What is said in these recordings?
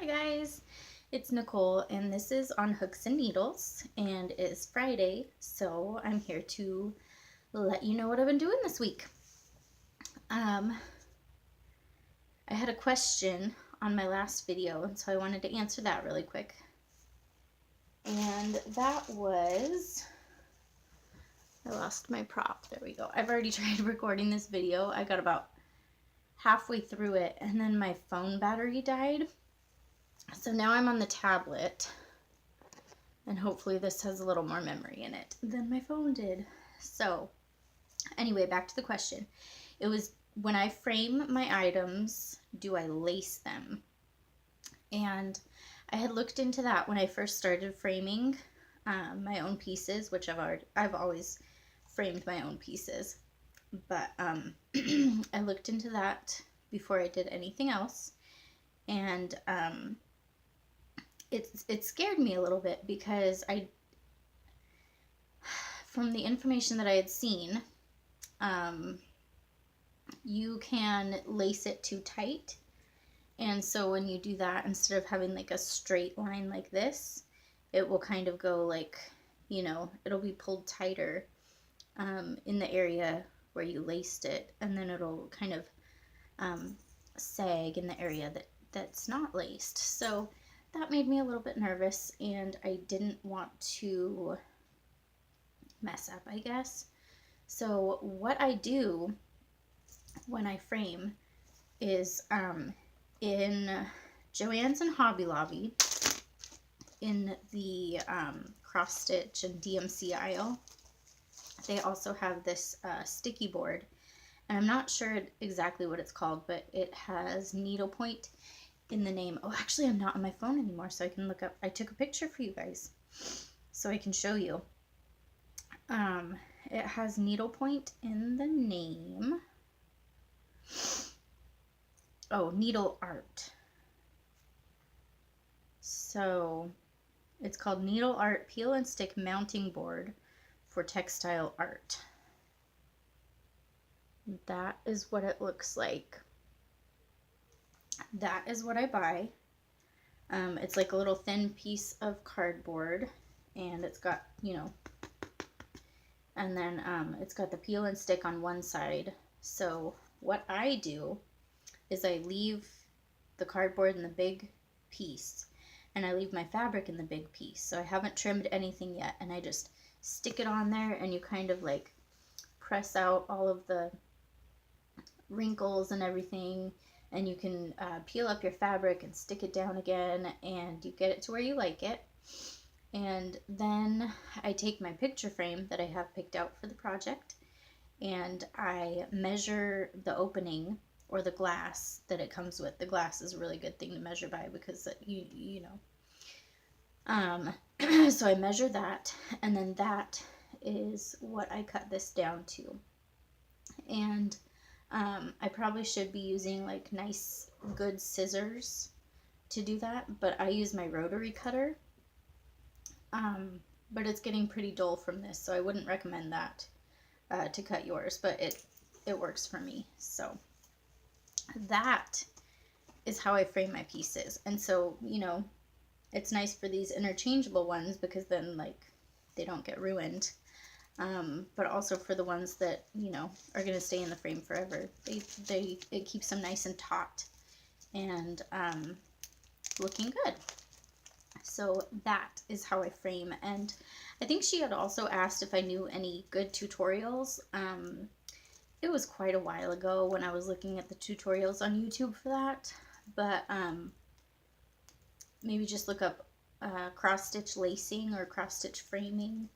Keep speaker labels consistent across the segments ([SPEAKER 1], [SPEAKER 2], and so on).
[SPEAKER 1] Hi guys, it's Nicole and this is on Hooks and Needles and it's Friday, so I'm here to let you know what I've been doing this week. I had a question on my last video and so I wanted to answer that really quick. And that was, I lost my prop, there we go. I've already tried recording this video. I got about halfway through it and then my phone battery died. So now I'm on the tablet, and hopefully this has a little more memory in it than my phone did. So anyway, back to the question. It was, when I frame my items, do I lace them? And I had looked into that when I first started framing my own pieces, which I've always framed my own pieces. But I looked into that before I did anything else, and it scared me a little bit because from the information that I had seen, you can lace it too tight, and so when you do that, instead of having like a straight line like this, it will kind of go like, you know, it'll be pulled tighter in the area where you laced it, and then it'll kind of sag in the area that's not laced. So that made me a little bit nervous, and I didn't want to mess up, I guess. So what I do when I frame is in Joann's and Hobby Lobby, in the cross stitch and DMC aisle, they also have this sticky board, and I'm not sure exactly what it's called, but it has needlepoint in the name. Oh, actually I'm not on my phone anymore, so I can look up. I took a picture for you guys so I can show you. It has needlepoint in the name. Oh, Needle Art. So it's called Needle Art Peel and Stick Mounting Board for Textile Art. That is what it looks like. That is what I buy. It's like a little thin piece of cardboard, and it's got, you know, and then it's got the peel and stick on one side. So what I do is I leave the cardboard in the big piece, and I leave my fabric in the big piece. So I haven't trimmed anything yet, and I just stick it on there, and you kind of like press out all of the wrinkles and everything, and you can peel up your fabric and stick it down again, and you get it to where you like it. And then I take my picture frame that I have picked out for the project, and I measure the opening, or the glass that it comes with. The glass is a really good thing to measure by, because you know. So I measure that, and then that is what I cut this down to. And I probably should be using like nice, good scissors to do that, but I use my rotary cutter. But it's getting pretty dull from this, so I wouldn't recommend that to cut yours, but it works for me. So that is how I frame my pieces. And so, you know, it's nice for these interchangeable ones, because then like they don't get ruined. But also for the ones that, you know, are going to stay in the frame forever. It keeps them nice and taut and looking good. So that is how I frame. And I think she had also asked if I knew any good tutorials. It was quite a while ago when I was looking at the tutorials on YouTube for that, but maybe just look up cross stitch lacing or cross stitch framing.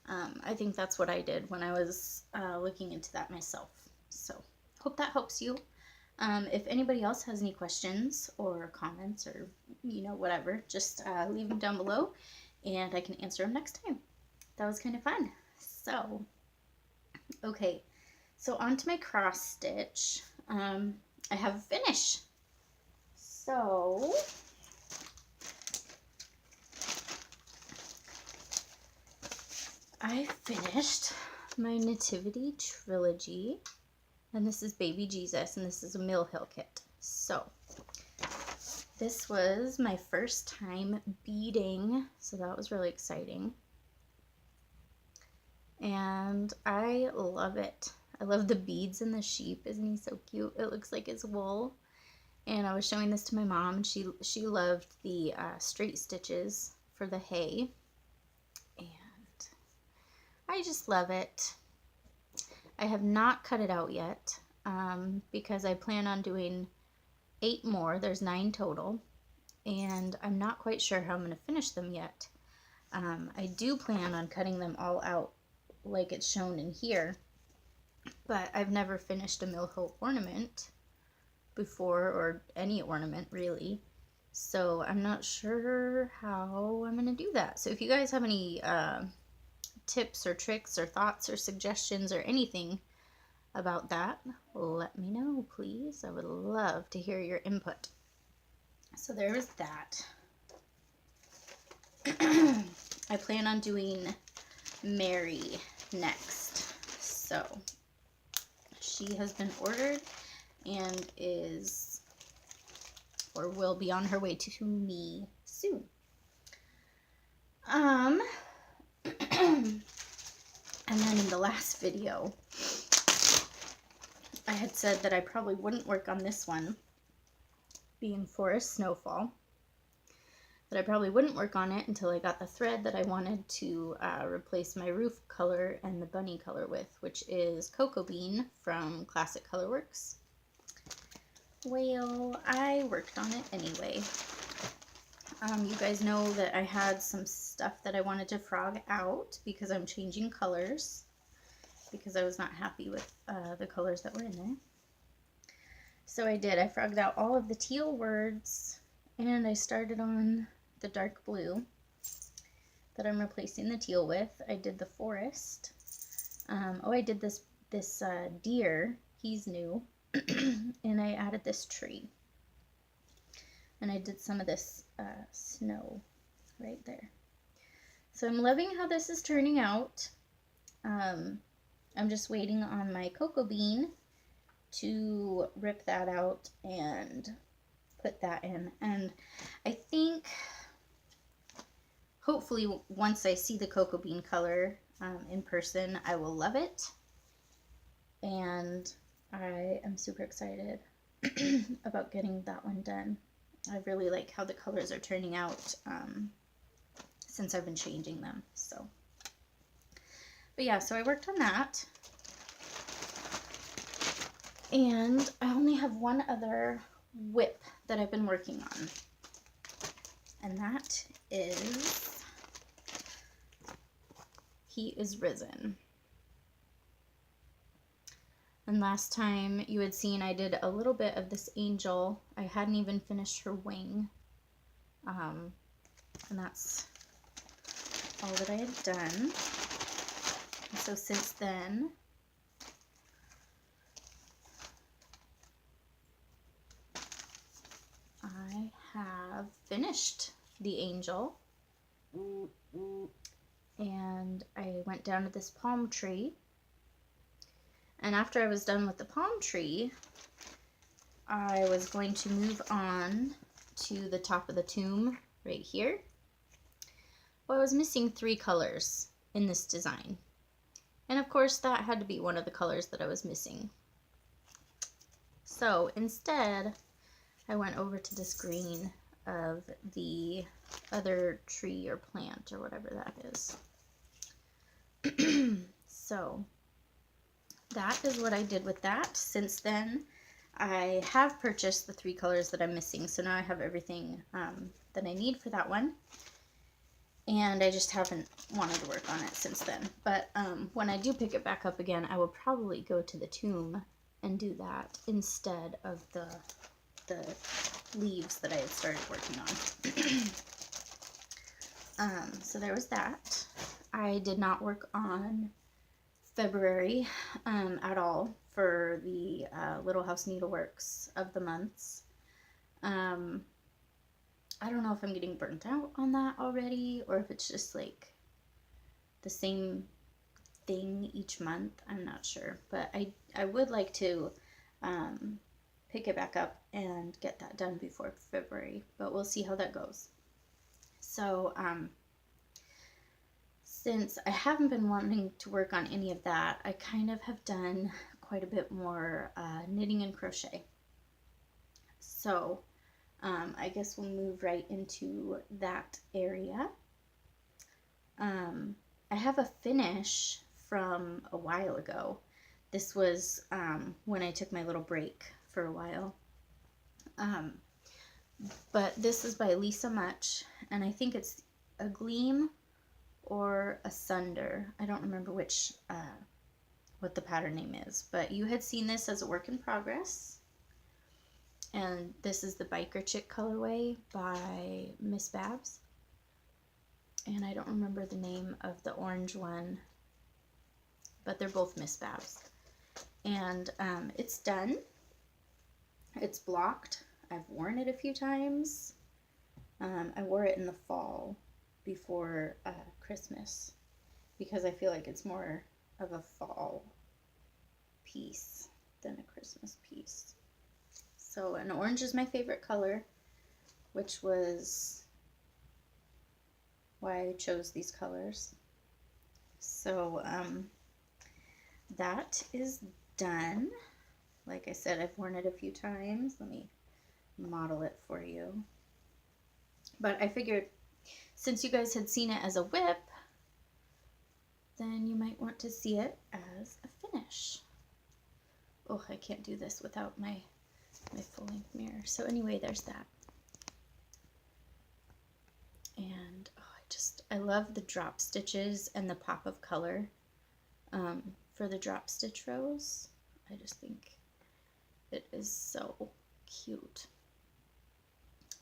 [SPEAKER 1] I think that's what I did when I was looking into that myself. So hope that helps you. If anybody else has any questions or comments, or, you know, whatever, just leave them down below and I can answer them next time. That was kind of fun. So, okay, so on to my cross stitch. I have a finish. So I finished my Nativity Trilogy, and this is Baby Jesus, and this is a Mill Hill kit. So This was my first time beading, so that was really exciting. And I love it. I love the beads in the sheep. Isn't he so cute? It looks like it's wool. And I was showing this to my mom, and she loved the straight stitches for the hay. And I just love it. I have not cut it out yet because I plan on doing 8 more. There's 9 total. And I'm not quite sure how I'm going to finish them yet. I do plan on cutting them all out like it's shown in here, but I've never finished a millhook ornament before, or any ornament really, so I'm not sure how I'm going to do that. So if you guys have any tips or tricks or thoughts or suggestions or anything about that, let me know, please. I would love to hear your input. So there was that. I plan on doing Mary next. So she has been ordered and is, or will be, on her way to me soon. And then in the last video, I had said that I probably wouldn't work on this one, being Forest Snowfall, that I probably wouldn't work on it until I got the thread that I wanted to replace my roof color and the bunny color with, which is Cocoa Bean from Classic Colorworks. Well, I worked on it anyway. You guys know that I had some stuff that I wanted to frog out because I'm changing colors, because I was not happy with the colors that were in there. So I did. I frogged out all of the teal words, and I started on the dark blue that I'm replacing the teal with. I did the forest. Oh, I did this deer. He's new. And I added this tree. And I did some of this snow right there. So I'm loving how this is turning out. I'm just waiting on my cocoa bean to rip that out and put that in. And I think hopefully once I see the cocoa bean color in person, I will love it. And I am super excited about getting that one done. I really like how the colors are turning out since I've been changing them. So, but yeah, so I worked on that. And I only have one other whip that I've been working on. And that is He Is Risen. And last time you had seen I did a little bit of this angel. I hadn't even finished her wing. And that's all that I had done. And so since then, I have finished the angel. And I went down to this palm tree. And after I was done with the palm tree, I was going to move on to the top of the tomb right here. Well, I was missing 3 colors in this design. And of course that had to be one of the colors that I was missing. So instead, I went over to this green of the other tree or plant or whatever that is. So that is what I did with that. Since then, I have purchased the 3 colors that I'm missing, so now I have everything that I need for that one. And I just haven't wanted to work on it since then. But when I do pick it back up again, I will probably go to the tomb and do that instead of the leaves that I had started working on. So there was that. I did not work on February at all for the Little House Needleworks of the months. I don't know if I'm getting burnt out on that already, or if it's just like the same thing each month. I'm not sure, but I would like to pick it back up and get that done before February, but we'll see how that goes. So since I haven't been wanting to work on any of that, I kind of have done quite a bit more knitting and crochet. So I guess we'll move right into that area. I have a finish from a while ago. This was when I took my little break for a while. But this is by Lisa Much, and I think it's a Gleam or Asunder. I don't remember which, what the pattern name is, but you had seen this as a work in progress. And this is the Biker Chick colorway by Miss Babs. And I don't remember the name of the orange one, but they're both Miss Babs. And it's done. It's blocked. I've worn it a few times. I wore it in the fall before Christmas because I feel like it's more of a fall piece than a Christmas piece. So, and orange is my favorite color, which was why I chose these colors. So, that is done. Like I said, I've worn it a few times. Let me model it for you. But I figured since you guys had seen it as a whip, then you might want to see it as a finish. Oh, I can't do this without my full-length mirror. So anyway, there's that. And oh, I love the drop stitches and the pop of color for the drop stitch rows. I just think it is so cute.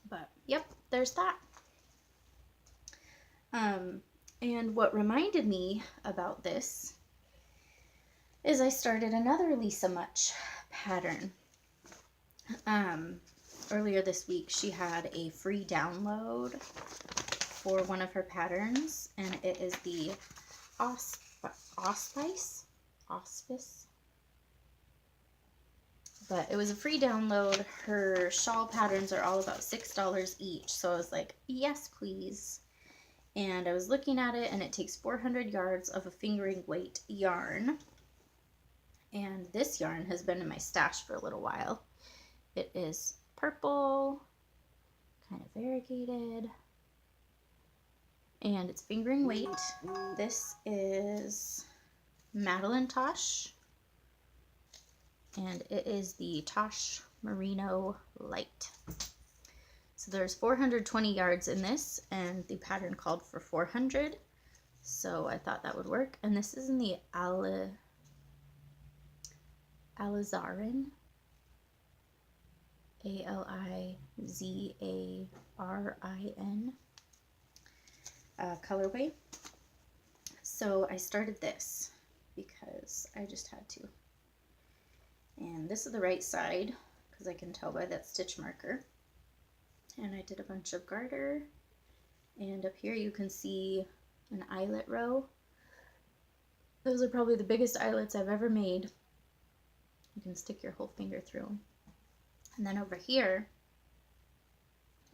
[SPEAKER 1] But yep, there's that. And what reminded me about this is I started another Lisa Much pattern. Earlier this week she had a free download for one of her patterns, and it is the Auspice. But it was a free download. Her shawl patterns are all about $6 each, so I was like, yes please. And I was looking at it, and it takes 400 yards of a fingering weight yarn. And this yarn has been in my stash for a little while. It is purple, kind of variegated, and it's fingering weight. This is Madeline Tosh, and it is the Tosh Merino Light. So there's 420 yards in this, and the pattern called for 400, so I thought that would work. And this is in the Alizarin, Alizarin colorway. So I started this because I just had to. And this is the right side because I can tell by that stitch marker. And I did a bunch of garter, and up here you can see an eyelet row. Those are probably the biggest eyelets I've ever made. You can stick your whole finger through them. And then over here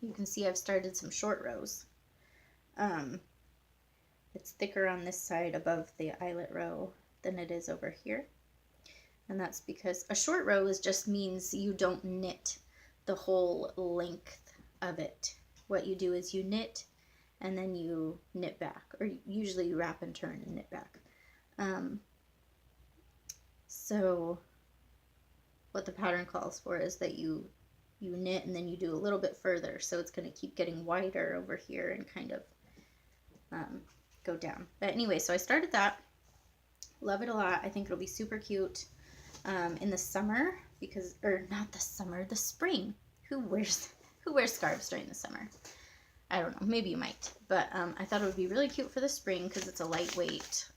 [SPEAKER 1] you can see I've started some short rows. It's thicker on this side above the eyelet row than it is over here, and that's because a short row just means you don't knit the whole length of it. What you do is you knit and then you knit back, or usually you wrap and turn and knit back. So what the pattern calls for is that you knit and then you do a little bit further, so it's going to keep getting wider over here and kind of go down. But anyway, so I started that. Love it a lot. I think it'll be super cute in the summer, because, or not the summer, the spring. Who wears scarves during the summer? I don't know, maybe you might, but I thought it would be really cute for the spring because it's a lightweight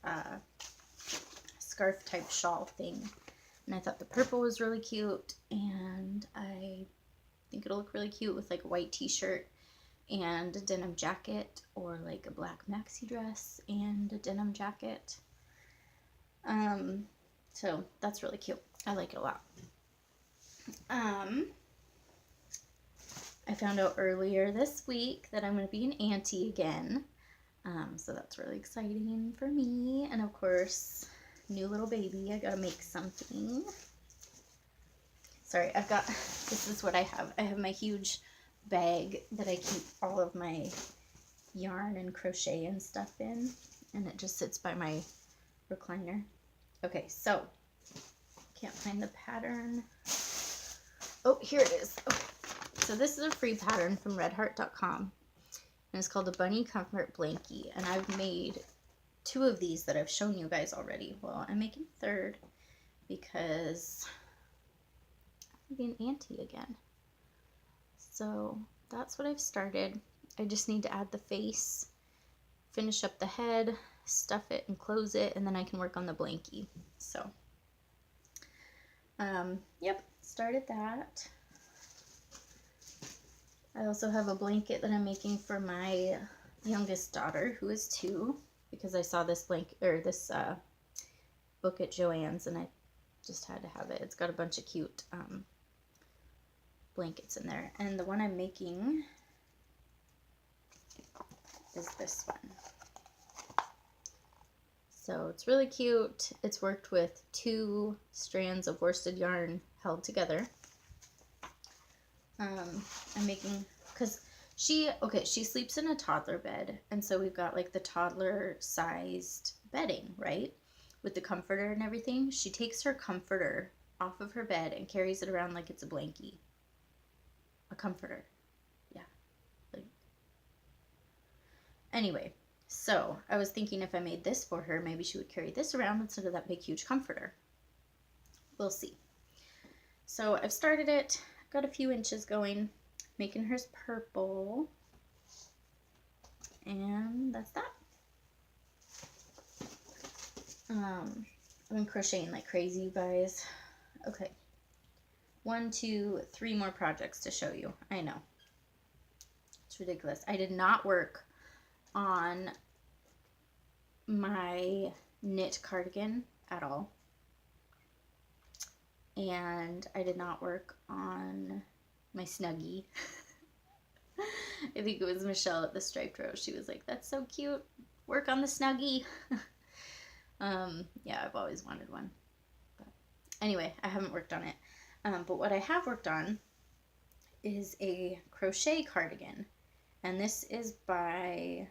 [SPEAKER 1] scarf type shawl thing. And I thought the purple was really cute, and I think it'll look really cute with like a white t-shirt and a denim jacket, or like a black maxi dress and a denim jacket. So that's really cute. I like it a lot. I found out earlier this week that I'm going to be an auntie again. So that's really exciting for me. And of course, new little baby, I gotta make something. Sorry, this is what I have. I have my huge bag that I keep all of my yarn and crochet and stuff in. And it just sits by my recliner. Okay, so, can't find the pattern. Oh, here it is. Okay. So this is a free pattern from redheart.com. And it's called the Bunny Comfort Blankie. And I've made 2 of these that I've shown you guys already. Well, I'm making a 3rd because I'm being auntie again. So that's what I've started. I just need to add the face, finish up the head, stuff it and close it, and then I can work on the blankie. So, yep, started that. I also have a blanket that I'm making for my youngest daughter, who is 2, because I saw this book at Joann's, and I just had to have it. It's got a bunch of cute blankets in there. And the one I'm making is this one. So it's really cute. It's worked with 2 strands of worsted yarn held together. I'm making, because she sleeps in a toddler bed, and so we've got like the toddler sized bedding, right? With the comforter and everything. She takes her comforter off of her bed and carries it around like it's a blankie. A comforter. Yeah. Like. Anyway, so I was thinking if I made this for her, maybe she would carry this around instead of that big huge comforter. We'll see. So I've started it. Got a few inches going, making hers purple, and that's that. I've been crocheting like crazy, you guys. Okay, 1, 2, 3 more projects to show you. I know, it's ridiculous. I did not work on my knit cardigan at all. And I did not work on my Snuggie. I think it was Michelle at the Striped Rose. She was like, that's so cute. Work on the Snuggie. Yeah, I've always wanted one. But anyway, I haven't worked on it. But what I have worked on is a crochet cardigan. And this is by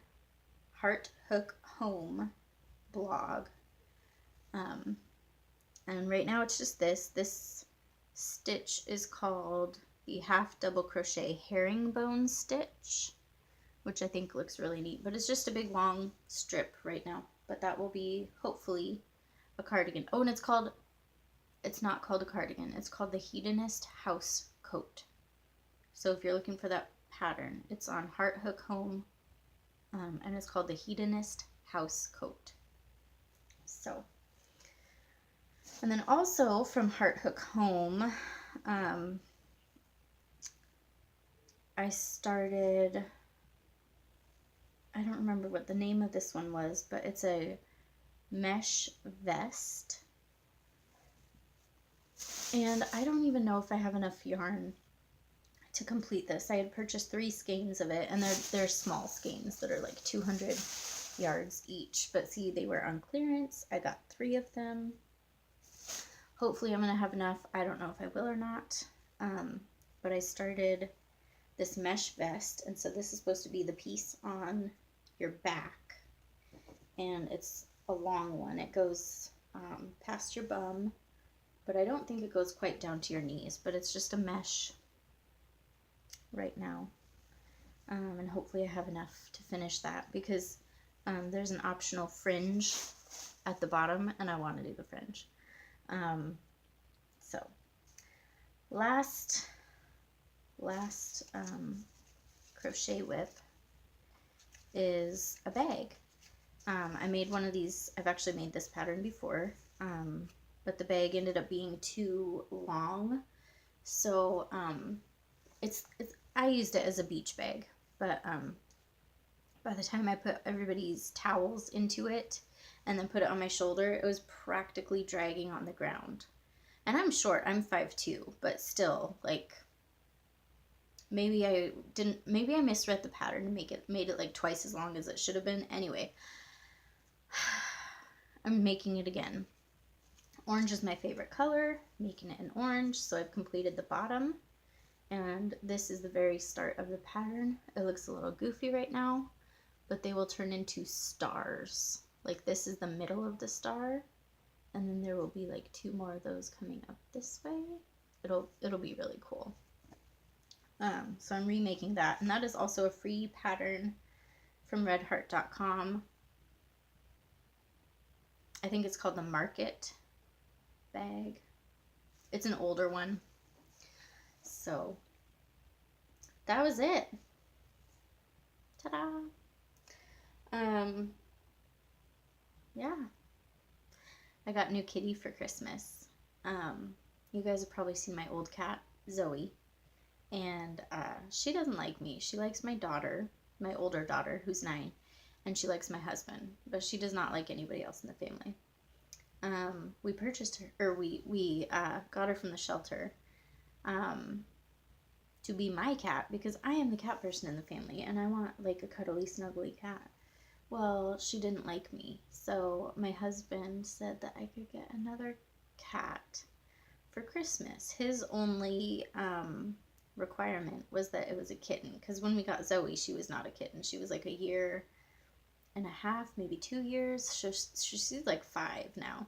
[SPEAKER 1] Heart Hook Home blog. And right now it's just this. This stitch is called the half double crochet herringbone stitch, which I think looks really neat. But it's just a big long strip right now. But that will be hopefully a cardigan. Oh, and it's not called a cardigan. It's called the Hedonist House Coat. So if you're looking for that pattern, it's on Heart Hook Home, and it's called the Hedonist House Coat. So. And then also from Heart Hook Home, I started, I don't remember what the name of this one was, but it's a mesh vest. And I don't even know if I have enough yarn to complete this. I had purchased 3 skeins of it, and they're small skeins that are like 200 yards each. But see, they were on clearance. I got 3 of them. Hopefully I'm going to have enough. I don't know if I will or not. But I started this mesh vest. And so this is supposed to be the piece on your back. And it's a long one. It goes past your bum. But I don't think it goes quite down to your knees. But it's just a mesh right now. And hopefully I have enough to finish that. Because there's an optional fringe at the bottom. And I want to do the fringe. So last crochet whip is a bag. I made one of these. I've actually made this pattern before, but the bag ended up being too long. So, I used it as a beach bag, but, by the time I put everybody's towels into it and then put it on my shoulder, it was practically dragging on the ground. And I'm short, I'm 5'2", but still, like, maybe I misread the pattern and made it like twice as long as it should have been. Anyway, I'm making it again. Orange is my favorite color, making it an orange, so I've completed the bottom. And this is the very start of the pattern. It looks a little goofy right now, but they will turn into stars. Like, this is the middle of the star, and then there will be like 2 more of those coming up this way. It'll be really cool. So I'm remaking that, and that is also a free pattern from redheart.com. I think it's called the Market bag. It's an older one. So that was it. Ta-da! Yeah. I got new kitty for Christmas. You guys have probably seen my old cat, Zoe. And she doesn't like me. She likes my daughter, my older daughter, who's 9. And she likes my husband. But she does not like anybody else in the family. We purchased her, or we got her from the shelter to be my cat, because I am the cat person in the family, and I want like a cuddly, snuggly cat. Well, she didn't like me, so my husband said that I could get another cat for Christmas. His only requirement was that it was a kitten, because when we got Zoe, she was not a kitten. She was like 1.5 years, maybe 2 years. She's like 5 now.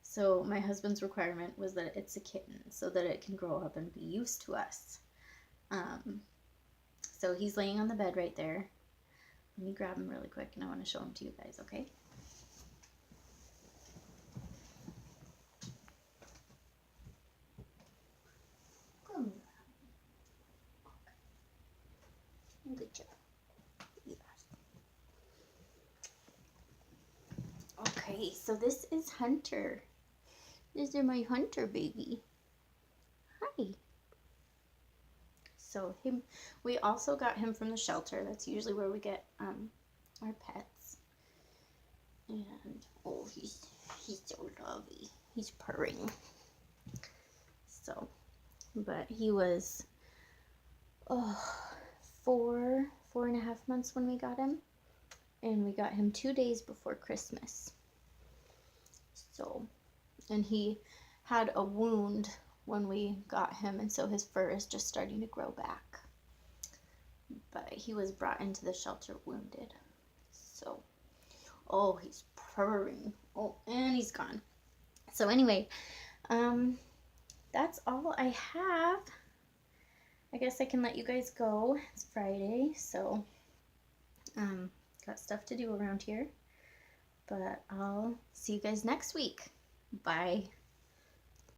[SPEAKER 1] So my husband's requirement was that it's a kitten, so that it can grow up and be used to us. So he's laying on the bed right there. Let me grab him really quick, and I want to show him to you guys, okay? Good job. Yes. Okay, so this is Hunter. This is my Hunter baby. Hi. So we also got him from the shelter. That's usually where we get our pets. And oh, he's so lovely. He's purring. So, but he was 4.5 months when we got him, and we got him 2 days before Christmas. So, and he had a wound when we got him, and so his fur is just starting to grow back. But he was brought into the shelter wounded. So, oh, he's purring. Oh, and he's gone. So anyway, that's all I have. I guess I can let you guys go. It's Friday, so got stuff to do around here. But I'll see you guys next week. Bye.